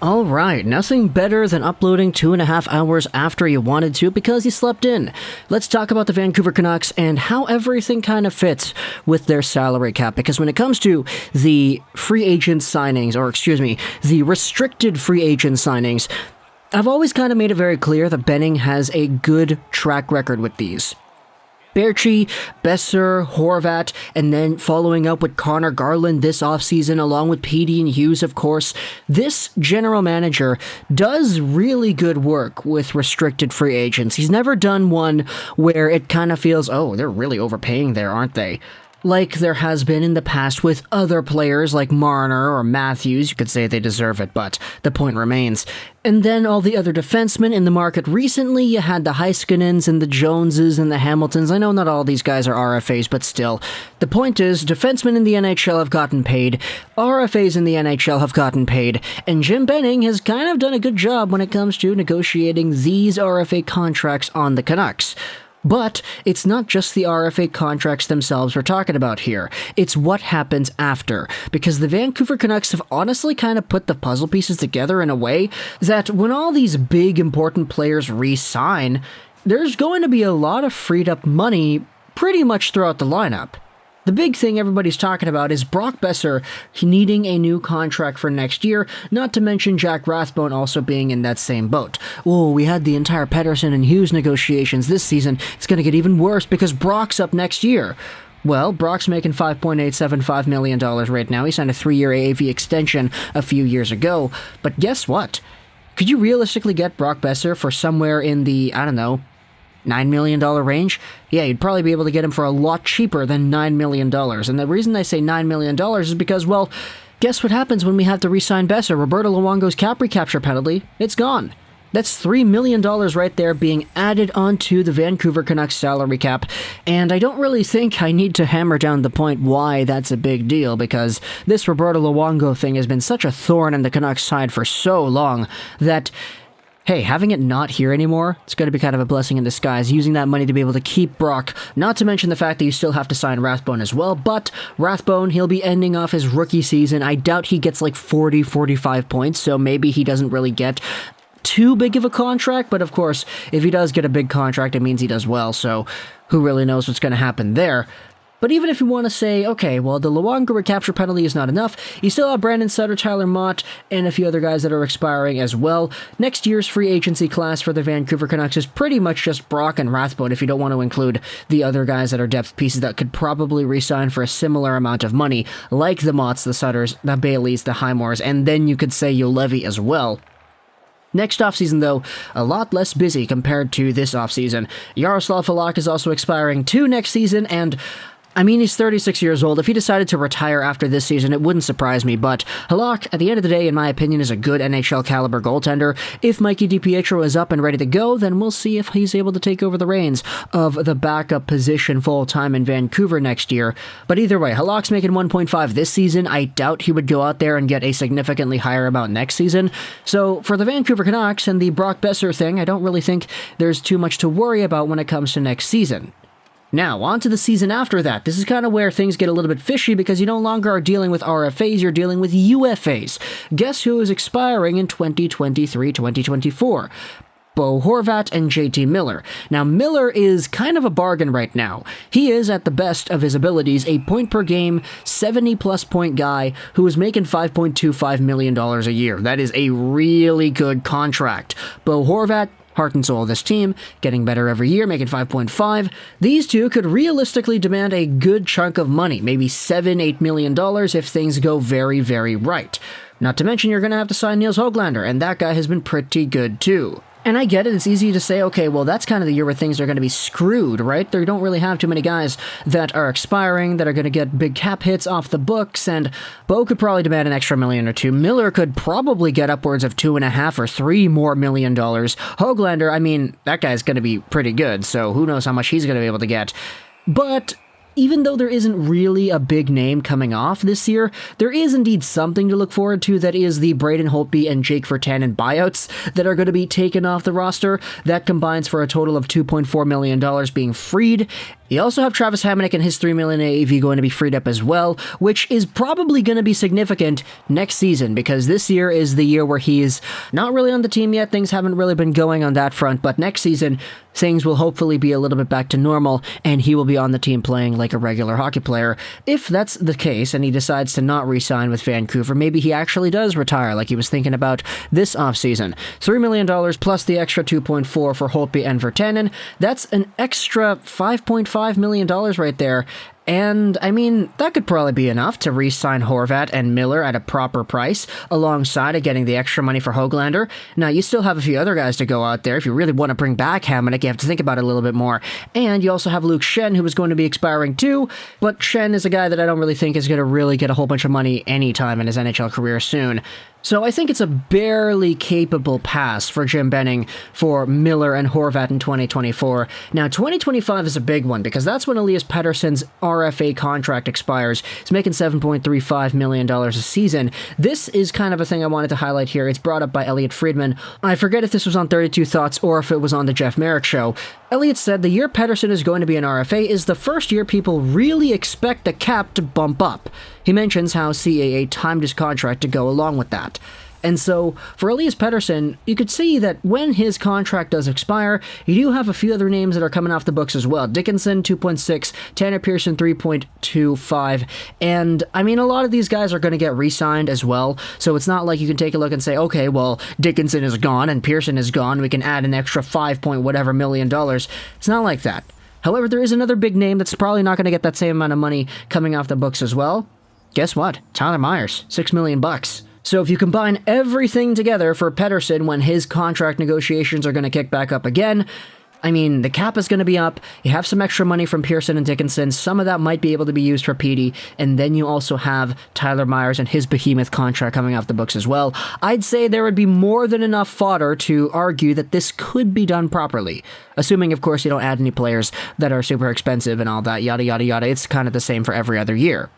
All right, nothing better than uploading 2.5 hours after you wanted to because you slept in. Let's talk about the Vancouver Canucks and how everything kind of fits with their salary cap, because when it comes to the free agent signings, the restricted free agent signings, I've always kind of made it very clear that Benning has a good track record with these. Baertschi, Besser, Horvat, and then following up with Connor Garland this offseason, along with Petey and Hughes, of course. This general manager does really good work with restricted free agents. He's never done one where it kind of feels, oh, they're really overpaying there, aren't they? Like there has been in the past with other players like Marner or Matthews. You could say they deserve it, but the point remains. And then all the other defensemen in the market recently, you had the Heiskanens and the Joneses and the Hamiltons. I know not all these guys are RFAs, but still. The point is, defensemen in the NHL have gotten paid, RFAs in the NHL have gotten paid, and Jim Benning has kind of done a good job when it comes to negotiating these RFA contracts on the Canucks. But it's not just the RFA contracts themselves we're talking about here. It's what happens after. Because the Vancouver Canucks have honestly kind of put the puzzle pieces together in a way that when all these big important players re-sign, there's going to be a lot of freed up money pretty much throughout the lineup. The big thing everybody's talking about is Brock Boeser needing a new contract for next year, not to mention Jack Rathbone also being in that same boat. Oh, we had the entire Pettersson and Hughes negotiations this season. It's going to get even worse because Brock's up next year. Well, Brock's making $5.875 million right now. He signed a 3-year AAV extension a few years ago. But guess what? Could you realistically get Brock Boeser for somewhere in the, $9 million range? Yeah, you'd probably be able to get him for a lot cheaper than $9 million. And the reason I say $9 million is because, well, guess what happens when we have to re-sign Besser? Roberto Luongo's cap recapture penalty, it's gone. That's $3 million right there being added onto the Vancouver Canucks salary cap, and I don't really think I need to hammer down the point why that's a big deal, because this Roberto Luongo thing has been such a thorn in the Canucks' side for so long that, hey, having it not here anymore, it's going to be kind of a blessing in disguise, using that money to be able to keep Brock, not to mention the fact that you still have to sign Rathbone as well, but Rathbone, he'll be ending off his rookie season. I doubt he gets like 40, 45 points, so maybe he doesn't really get too big of a contract, but of course, if he does get a big contract, it means he does well, so who really knows what's going to happen there. But even if you want to say, okay, well, the Luongo recapture penalty is not enough, you still have Brandon Sutter, Tyler Mott, and a few other guys that are expiring as well. Next year's free agency class for the Vancouver Canucks is pretty much just Brock and Rathbone if you don't want to include the other guys that are depth pieces that could probably re-sign for a similar amount of money, like the Motts, the Sutters, the Baileys, the Highmores, and then you could say Juolevi as well. Next offseason, though, a lot less busy compared to this offseason. Yaroslav Halak is also expiring too next season, and he's 36 years old. If he decided to retire after this season, it wouldn't surprise me, but Halak, at the end of the day, in my opinion, is a good NHL caliber goaltender. If Mikey DiPietro is up and ready to go, then we'll see if he's able to take over the reins of the backup position full-time in Vancouver next year. But either way, Halak's making 1.5 this season. I doubt he would go out there and get a significantly higher amount next season. So for the Vancouver Canucks and the Brock Boeser thing, I don't really think there's too much to worry about when it comes to next season. Now, on to the season after that. This is kind of where things get a little bit fishy because you no longer are dealing with RFAs, you're dealing with UFAs. Guess who is expiring in 2023-2024? Bo Horvat and JT Miller. Now, Miller is kind of a bargain right now. He is, at the best of his abilities, a point-per-game, 70-plus point guy who is making $5.25 million a year. That is a really good contract. Bo Horvat, heart and soul of this team, getting better every year, making 5.5. These two could realistically demand a good chunk of money, maybe $7-8 million if things go very, very right. Not to mention you're going to have to sign Nils Höglander, and that guy has been pretty good too. And I get it, it's easy to say, okay, well, that's kind of the year where things are going to be screwed, right? They don't really have too many guys that are expiring, that are going to get big cap hits off the books, and Bo could probably demand an extra $1 million or $2 million. Miller could probably get upwards of $2.5 or $3 more million. Höglander, that guy's going to be pretty good, so who knows how much he's going to be able to get. But even though there isn't really a big name coming off this year, there is indeed something to look forward to. That is the Braden Holtby and Jake Virtanen buyouts that are going to be taken off the roster. That combines for a total of $2.4 million being freed. You also have Travis Hamonic and his $3 million AAV going to be freed up as well, which is probably going to be significant next season, because this year is the year where he's not really on the team yet. Things haven't really been going on that front, but next season, things will hopefully be a little bit back to normal, and he will be on the team playing like a regular hockey player. If that's the case, and he decides to not re-sign with Vancouver, maybe he actually does retire like he was thinking about this offseason. $3 million plus the extra 2.4 for Holtby and Virtanen. That's an extra $5.5 million right there. And, I mean, that could probably be enough to re-sign Horvat and Miller at a proper price, alongside of getting the extra money for Höglander. Now, you still have a few other guys to go out there. If you really want to bring back Hamonic, you have to think about it a little bit more. And you also have Luke Schenn, who is going to be expiring too, but Schenn is a guy that I don't really think is going to really get a whole bunch of money anytime in his NHL career soon. So I think it's a barely capable pass for Jim Benning for Miller and Horvat in 2024. Now, 2025 is a big one, because that's when Elias Pettersson's RFA contract expires. He's making $7.35 million a season. This is kind of a thing I wanted to highlight here. It's brought up by Elliot Friedman. I forget if this was on 32 Thoughts or if it was on the Jeff Merrick show. Elliot said the year Pettersson is going to be an RFA is the first year people really expect the cap to bump up. He mentions how CAA timed his contract to go along with that. And so, for Elias Pettersson, you could see that when his contract does expire, you do have a few other names that are coming off the books as well. Dickinson, 2.6, Tanner Pearson, 3.25, and, I mean, a lot of these guys are going to get re-signed as well, so it's not like you can take a look and say, okay, well, Dickinson is gone and Pearson is gone, we can add an extra $5 million. It's not like that. However, there is another big name that's probably not going to get that same amount of money coming off the books as well. Guess what? Tyler Myers, $6 million. So if you combine everything together for Pettersson when his contract negotiations are going to kick back up again, I mean, the cap is going to be up, you have some extra money from Pearson and Dickinson, some of that might be able to be used for Petey, and then you also have Tyler Myers and his behemoth contract coming off the books as well. I'd say there would be more than enough fodder to argue that this could be done properly. Assuming, of course, you don't add any players that are super expensive and all that, yada yada yada. It's kind of the same for every other year.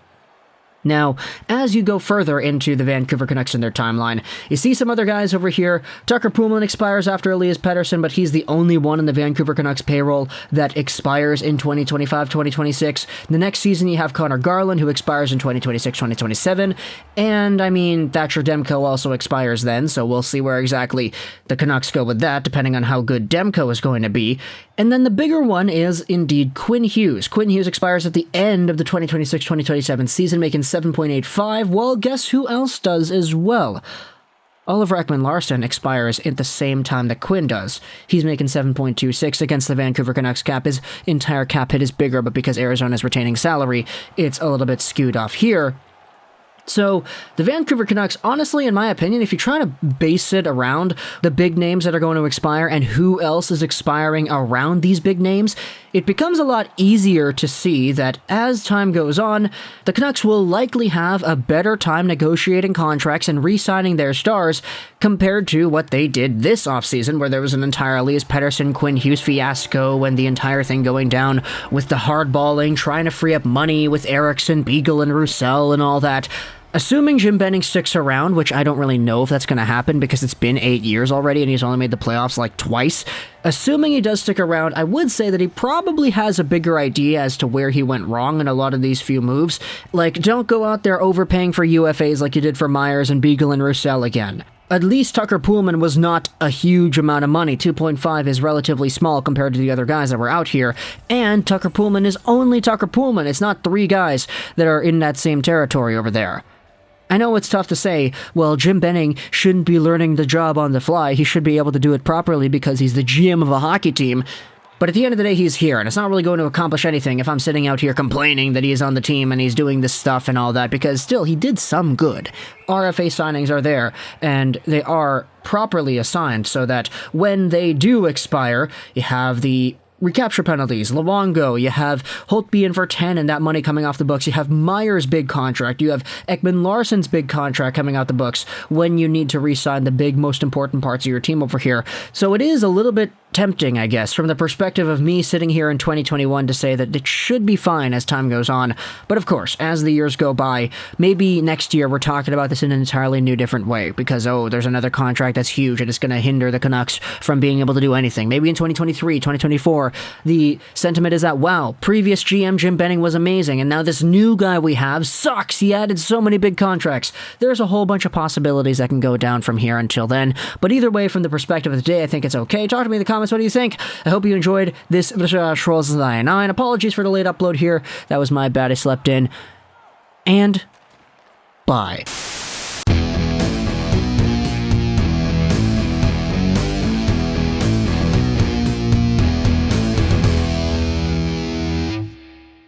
Now, as you go further into the Vancouver Canucks and their timeline, you see some other guys over here. Tucker Poolman expires after Elias Pettersson, but he's the only one in the Vancouver Canucks payroll that expires in 2025-2026. The next season, you have Connor Garland, who expires in 2026-2027, and, I mean, Thatcher Demko also expires then, so we'll see where exactly the Canucks go with that, depending on how good Demko is going to be. And then the bigger one is, indeed, Quinn Hughes. Quinn Hughes expires at the end of the 2026-2027 season, making $7.85. Well, guess who else does as well? Oliver Ekman-Larsson expires at the same time that Quinn does. He's making $7.26 against the Vancouver Canucks cap. His entire cap hit is bigger, but because Arizona's retaining salary, it's a little bit skewed off here. So, the Vancouver Canucks, honestly, in my opinion, if you try to base it around the big names that are going to expire and who else is expiring around these big names, it becomes a lot easier to see that as time goes on, the Canucks will likely have a better time negotiating contracts and re-signing their stars compared to what they did this offseason, where there was an entire Elias Pettersson, Quinn Hughes fiasco and the entire thing going down with the hardballing, trying to free up money with Eriksson, Beagle, and Roussel and all that. Assuming Jim Benning sticks around, which I don't really know if that's going to happen because it's been 8 years already and he's only made the playoffs like twice. Assuming he does stick around, I would say that he probably has a bigger idea as to where he went wrong in a lot of these few moves. Like, don't go out there overpaying for UFAs like you did for Myers and Beagle and Roussel again. At least Tucker Poolman was not a huge amount of money. 2.5 is relatively small compared to the other guys that were out here. And Tucker Poolman is only Tucker Poolman. It's not three guys that are in that same territory over there. I know it's tough to say, well, Jim Benning shouldn't be learning the job on the fly. He should be able to do it properly because he's the GM of a hockey team. But at the end of the day, he's here, and it's not really going to accomplish anything if I'm sitting out here complaining that he is on the team and he's doing this stuff and all that, because still, he did some good. RFA signings are there, and they are properly assigned so that when they do expire, you have the recapture penalties, Luongo, you have Holtby and Virtanen and that money coming off the books, you have Myers' big contract, you have Ekman-Larsson's big contract coming out the books when you need to re-sign the big, most important parts of your team over here. So it is a little bit tempting, I guess, from the perspective of me sitting here in 2021 to say that it should be fine as time goes on. But of course, as the years go by, maybe next year we're talking about this in an entirely new different way because, there's another contract that's huge and it's going to hinder the Canucks from being able to do anything. Maybe in 2023, 2024, the sentiment is that, wow, previous GM Jim Benning was amazing and now this new guy we have sucks. He added so many big contracts. There's a whole bunch of possibilities that can go down from here until then. But either way, from the perspective of the day, I think it's okay. Talk to me in the comments. What do you think? I hope you enjoyed this Trolls 9. Apologies for the late upload here. That was my bad. I slept in. And bye.